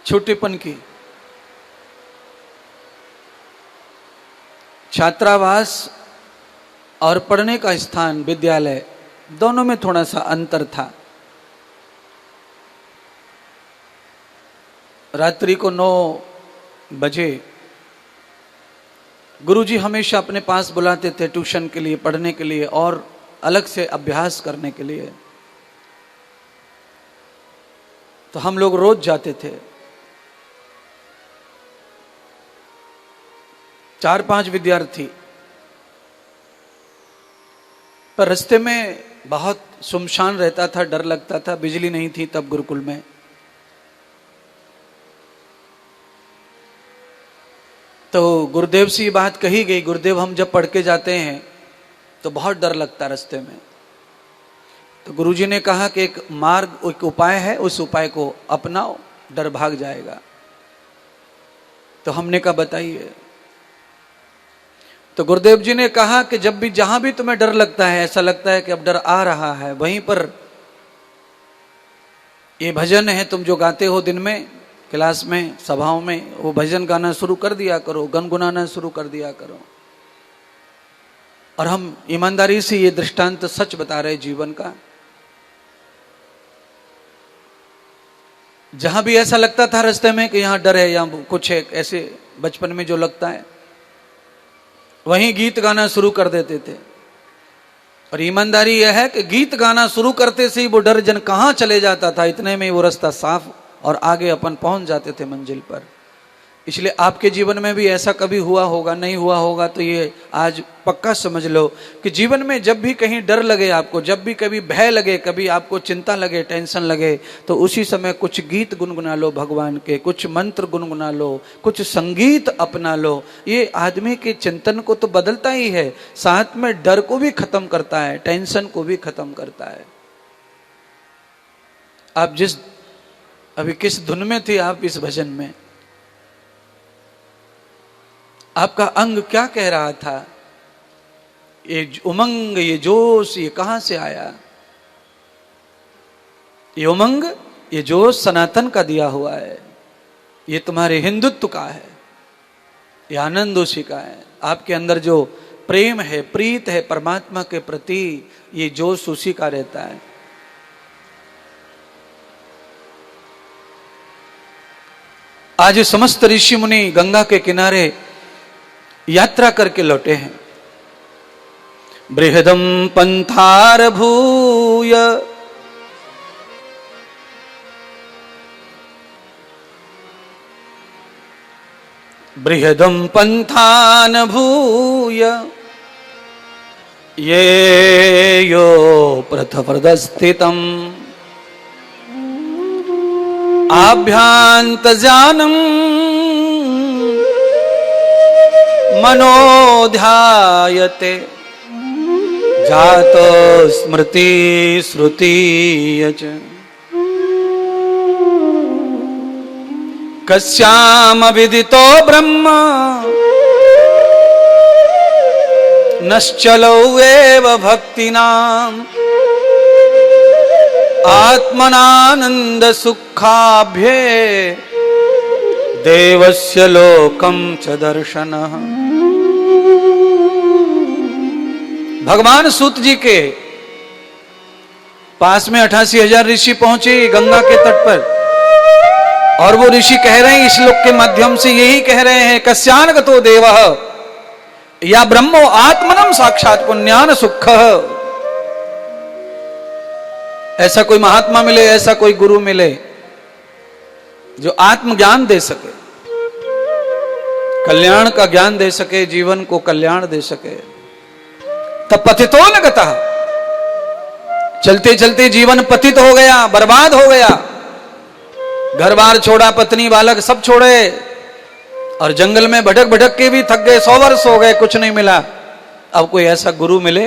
छोटेपन की। छात्रावास और पढ़ने का स्थान विद्यालय दोनों में थोड़ा सा अंतर था। रात्रि को 9 बजे गुरुजी हमेशा अपने पास बुलाते थे ट्यूशन के लिए, पढ़ने के लिए और अलग से अभ्यास करने के लिए। तो हम लोग रोज जाते थे। 4-5 विद्यार्थी। पर रास्ते में बहुत सुनसान रहता था, डर लगता था, बिजली नहीं थी तब गुरुकुल में। तो गुरुदेव से ये बात कही गई, गुरुदेव हम जब पढ़ के जाते हैं तो बहुत डर लगता रास्ते में। तो गुरुजी ने कहा कि एक मार्ग, एक उपाय है, उस उपाय को अपनाओ, डर भाग जाएगा। तो हमने कहा बताइए। तो गुरुदेव जी ने कहा कि जब भी, जहां भी तुम्हें डर लगता है, ऐसा लगता है कि अब डर आ रहा है, वहीं पर ये भजन है तुम जो गाते हो दिन में क्लास में, सभाओं में, वो भजन गाना शुरू कर दिया करो, गुनगुनाना शुरू कर दिया करो। और हम ईमानदारी से ये दृष्टांत सच बता रहे जीवन का। जहां भी ऐसा लगता था रास्ते में कि यहां डर है या कुछ है, ऐसे बचपन में जो लगता है, वहीं गीत गाना शुरू कर देते थे। और ईमानदारी यह है कि गीत गाना शुरू करते से ही वो डर जन कहां चले जाता था, इतने में वो रास्ता साफ और आगे अपन पहुंच जाते थे मंजिल पर। इसलिए आपके जीवन में भी ऐसा कभी हुआ होगा, नहीं हुआ होगा तो ये आज पक्का समझ लो कि जीवन में जब भी कहीं डर लगे आपको, जब भी कभी भय लगे, कभी आपको चिंता लगे, टेंशन लगे, तो उसी समय कुछ गीत गुनगुना लो भगवान के, कुछ मंत्र गुनगुना लो, कुछ संगीत अपना लो। ये आदमी के चिंतन को तो बदलता ही है, साथ में डर को भी खत्म करता है, टेंशन को भी खत्म करता है। आप अभी किस धुन में थे आप इस भजन में? आपका अंग क्या कह रहा था? ये उमंग, ये जोश, ये कहां से आया? ये उमंग, ये जोश सनातन का दिया हुआ है, ये तुम्हारे हिंदुत्व का है, ये आनंद उसी का है। आपके अंदर जो प्रेम है, प्रीत है परमात्मा के प्रति, ये जोश उसी का रहता है। आज समस्त ऋषि मुनि गंगा के किनारे यात्रा करके लौटे हैं। बृहदम पंथार भूय बृहदम पंथान भूय ये यो प्रथप्रदस्थितम आभ्यान्त जानम मनोध्यायते जातो स्मृति श्रुति कस्याम विदितो ब्रह्म नश्चलो एव भक्तिनाम आत्मनानंद सुखाभ्ये देवस्य लोकम च दर्शनः। भगवान सूत जी के पास में 88,000 ऋषि पहुंचे गंगा के तट पर, और वो ऋषि कह रहे हैं इस श्लोक के माध्यम से, यही कह रहे हैं कस्यान गतो देवः या ब्रह्मो आत्मनम साक्षात पुण्यान सुख। ऐसा कोई महात्मा मिले, ऐसा कोई गुरु मिले जो आत्मज्ञान दे सके, कल्याण का ज्ञान दे सके, जीवन को कल्याण दे सके। तब पतितो न गतः, चलते चलते जीवन पतित हो गया, बर्बाद हो गया। घर बार छोड़ा, पत्नी बालक सब छोड़े, और जंगल में भटक भटक के भी थक गए, 100 वर्ष हो गए, कुछ नहीं मिला। अब कोई ऐसा गुरु मिले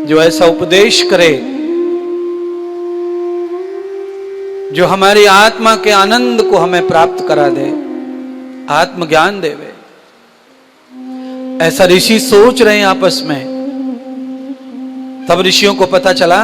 जो ऐसा उपदेश करे, जो हमारी आत्मा के आनंद को हमें प्राप्त करा दे, आत्मज्ञान देवे। ऐसा ऋषि सोच रहे हैं आपस में। तब ऋषियों को पता चला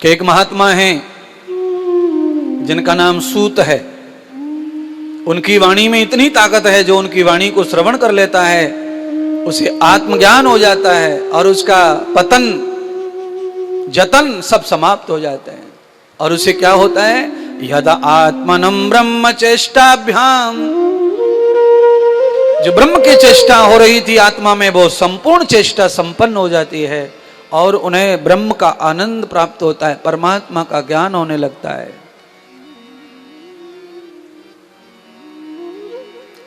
कि एक महात्मा हैं जिनका नाम सूत है, उनकी वाणी में इतनी ताकत है, जो उनकी वाणी को श्रवण कर लेता है उसे आत्मज्ञान हो जाता है और उसका पतन जतन सब समाप्त हो जाते हैं। और उसे क्या होता है? यदा आत्मनम ब्रह्म चेष्टाभ्याम, जो ब्रह्म की चेष्टा हो रही थी आत्मा में, वो संपूर्ण चेष्टा संपन्न हो जाती है और उन्हें ब्रह्म का आनंद प्राप्त होता है, परमात्मा का ज्ञान होने लगता है।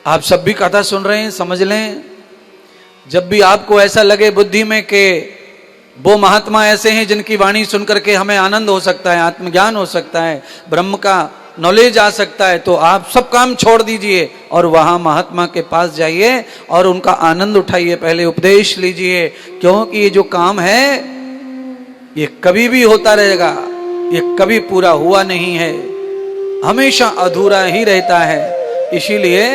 आप सब भी कथा सुन रहे हैं, समझ लें, जब भी आपको ऐसा लगे बुद्धि में कि वो महात्मा ऐसे हैं जिनकी वाणी सुनकर के हमें आनंद हो सकता है, आत्मज्ञान हो सकता है, ब्रह्म का नॉलेज आ सकता है, तो आप सब काम छोड़ दीजिए और वहां महात्मा के पास जाइए और उनका आनंद उठाइए, पहले उपदेश लीजिए। क्योंकि ये जो काम है ये कभी भी होता रहेगा, ये कभी पूरा हुआ नहीं है, हमेशा अधूरा ही रहता है। इसीलिए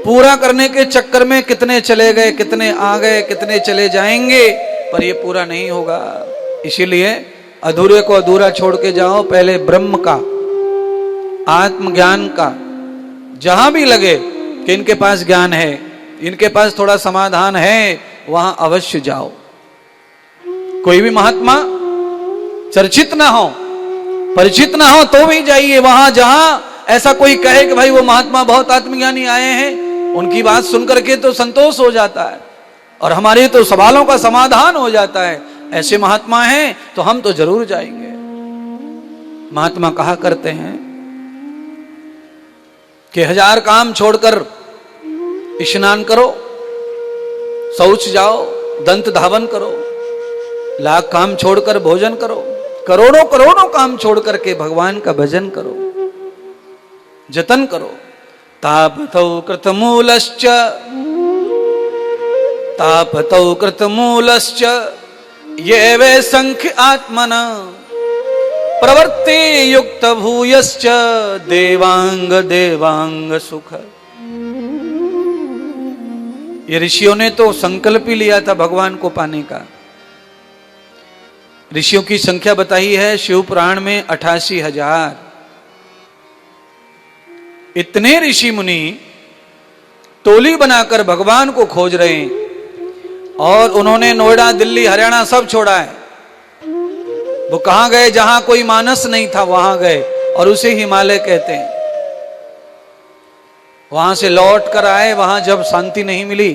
पूरा करने के चक्कर में कितने चले गए, कितने आ गए, कितने चले जाएंगे, पर ये पूरा नहीं होगा। इसीलिए अधूरे को अधूरा छोड़ के जाओ, पहले ब्रह्म का आत्मज्ञान का, जहां भी लगे कि इनके पास ज्ञान है, इनके पास थोड़ा समाधान है, वहां अवश्य जाओ। कोई भी महात्मा चर्चित ना हो, परिचित ना हो, तो भी जाइए वहां जहां ऐसा कोई कहे कि भाई वो महात्मा बहुत आत्मज्ञानी आए हैं, उनकी बात सुनकर के तो संतोष हो जाता है और हमारे तो सवालों का समाधान हो जाता है। ऐसे महात्मा हैं तो हम तो जरूर जाएंगे। महात्मा कहा करते हैं कि 1000 काम छोड़कर स्नान करो, शौच जाओ, दंत धावन करो, 1,00,000 काम छोड़कर भोजन करो, करोड़ों करोड़ों काम छोड़कर के भगवान का भजन करो, जतन करो। तापतौ कृतमूलश्च, तापतौ कृतमूलश्च ये वे संख्य आत्मना प्रवर्ते युक्त भूयश्च देवांग देवांग सुख। ये ऋषियों ने तो संकल्प ही लिया था भगवान को पाने का। ऋषियों की संख्या बताई है शिव पुराण में 88,000। इतने ऋषि मुनि टोली बनाकर भगवान को खोज रहे हैं और उन्होंने नोएडा, दिल्ली, हरियाणा सब छोड़ा है। वो कहां गए? जहां कोई मानस नहीं था वहां गए और उसे हिमालय कहते हैं। वहां से लौट कर आए, वहां जब शांति नहीं मिली,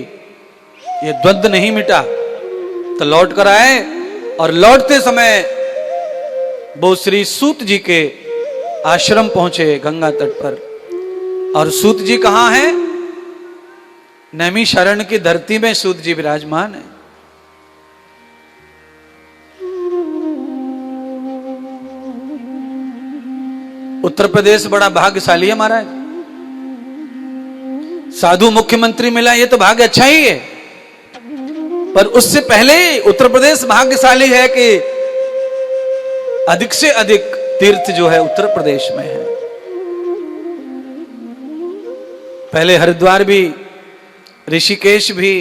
ये द्वंद्व नहीं मिटा, तो लौट कर आए और लौटते समय वो श्री सूत जी के आश्रम पहुंचे गंगा तट पर। और सूत जी कहां है? नैमिषारण्य की धरती में सूत जी विराजमान है। उत्तर प्रदेश बड़ा भाग्यशाली है महाराज, साधु मुख्यमंत्री मिला, ये तो भाग्य अच्छा ही है, पर उससे पहले उत्तर प्रदेश भाग्यशाली है कि अधिक से अधिक तीर्थ जो है उत्तर प्रदेश में है। पहले हरिद्वार भी, ऋषिकेश भी,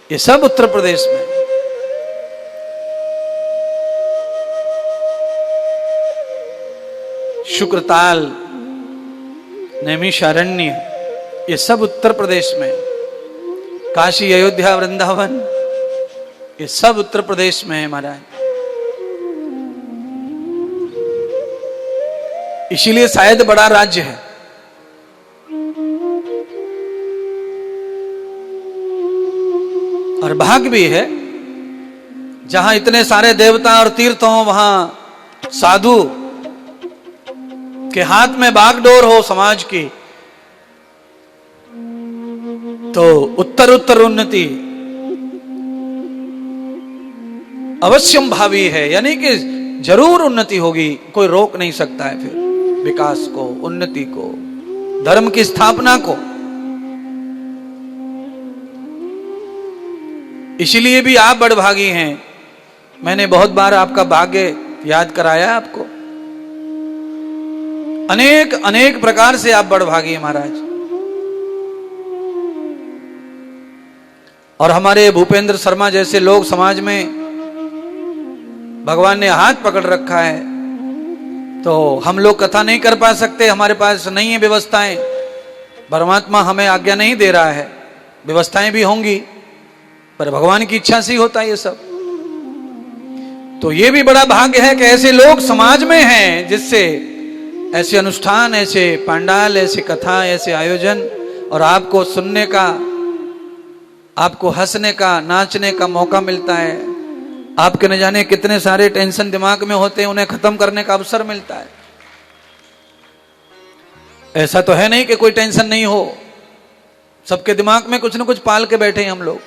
ये सब उत्तर प्रदेश में। शुक्रताल, नैमिषारण्य, ये सब उत्तर प्रदेश में। काशी, अयोध्या, वृंदावन, ये सब उत्तर प्रदेश में है महाराज। इसीलिए शायद बड़ा राज्य है। और भाग भी है, जहां इतने सारे देवता और तीर्थ हो, वहां साधु के हाथ में बागडोर हो समाज की, तो उत्तर उत्तर उन्नति अवश्यम भावी है, यानी कि जरूर उन्नति होगी, कोई रोक नहीं सकता है फिर विकास को, उन्नति को, धर्म की स्थापना को। इसीलिए भी आप बड़भागी हैं। मैंने बहुत बार आपका भाग्य याद कराया आपको, अनेक अनेक प्रकार से आप बड़भागी हैं महाराज। और हमारे भूपेंद्र शर्मा जैसे लोग समाज में भगवान ने हाथ पकड़ रखा है तो हम लोग कथा नहीं कर पा सकते, हमारे पास नहीं है व्यवस्थाएं, परमात्मा हमें आज्ञा नहीं दे रहा है, व्यवस्थाएं भी होंगी पर भगवान की इच्छा से ही होता है ये सब। तो ये भी बड़ा भाग्य है कि ऐसे लोग समाज में हैं जिससे ऐसे अनुष्ठान, ऐसे पंडाल, ऐसे कथा, ऐसे आयोजन और आपको सुनने का, आपको हंसने का, नाचने का मौका मिलता है। आपके न जाने कितने सारे टेंशन दिमाग में होते हैं, उन्हें खत्म करने का अवसर मिलता है। ऐसा तो है नहीं कि कोई टेंशन नहीं हो, सबके दिमाग में कुछ न कुछ पाल के बैठे हैं हम लोग।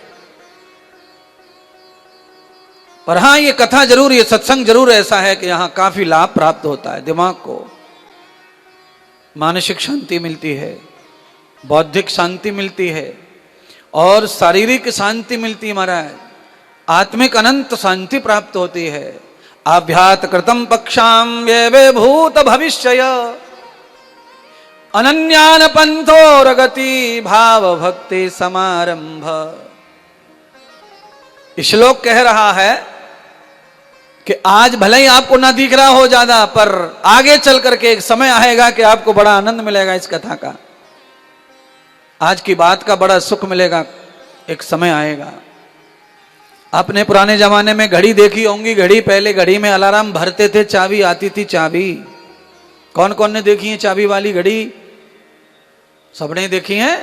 पर हां, ये कथा जरूर, ये सत्संग जरूर ऐसा है कि यहां काफी लाभ प्राप्त होता है। दिमाग को मानसिक शांति मिलती है, बौद्धिक शांति मिलती है और शारीरिक शांति मिलती है महाराज। आत्मिक अनंत शांति प्राप्त होती है। आभ्यात कृतम पक्षाम वे भूत भविष्य अनन्यान पंथोर गति भाव भक्ति समारंभ। श्लोक कह रहा है कि आज भले ही आपको ना दिख रहा हो ज्यादा, पर आगे चल करके एक समय आएगा कि आपको बड़ा आनंद मिलेगा इस कथा का, आज की बात का बड़ा सुख मिलेगा। एक समय आएगा। आपने पुराने जमाने में घड़ी देखी होंगी, घड़ी, पहले घड़ी में अलार्म भरते थे, चाबी आती थी। चाबी कौन कौन ने देखी है? चाबी वाली घड़ी सबने देखी है?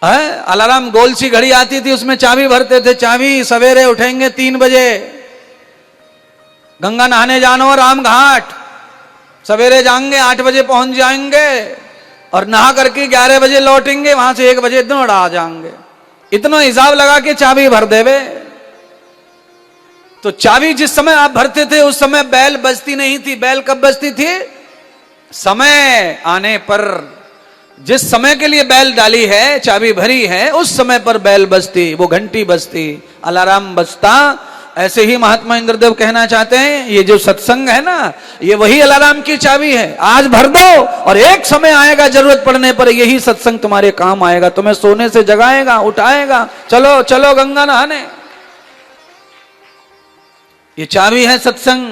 अलार्म गोल सी घड़ी आती थी, उसमें चाबी भरते थे। चाबी सवेरे उठेंगे 3 बजे, गंगा नहाने जाना हो राम घाट, सवेरे जाएंगे 8 बजे पहुंच जाएंगे और नहा करके 11 बजे लौटेंगे, वहां से 1 बजे दौड़ आ जाएंगे। इतना हिसाब लगा के चाबी भर देवे। तो चाबी जिस समय आप भरते थे उस समय बैल बजती नहीं थी। बैल कब बजती थी? समय आने पर। जिस समय के लिए बैल डाली है, चाबी भरी है, उस समय पर बैल बजती, वो घंटी बजती, अलार्म बजता। ऐसे ही महात्मा इंद्रदेव कहना चाहते हैं, ये जो सत्संग है ना, ये वही अलार्म की चाबी है। आज भर दो और एक समय आएगा जरूरत पड़ने पर यही सत्संग तुम्हारे काम आएगा, तुम्हें सोने से जगाएगा, उठाएगा, चलो चलो गंगा नहाने। ये चाबी है सत्संग।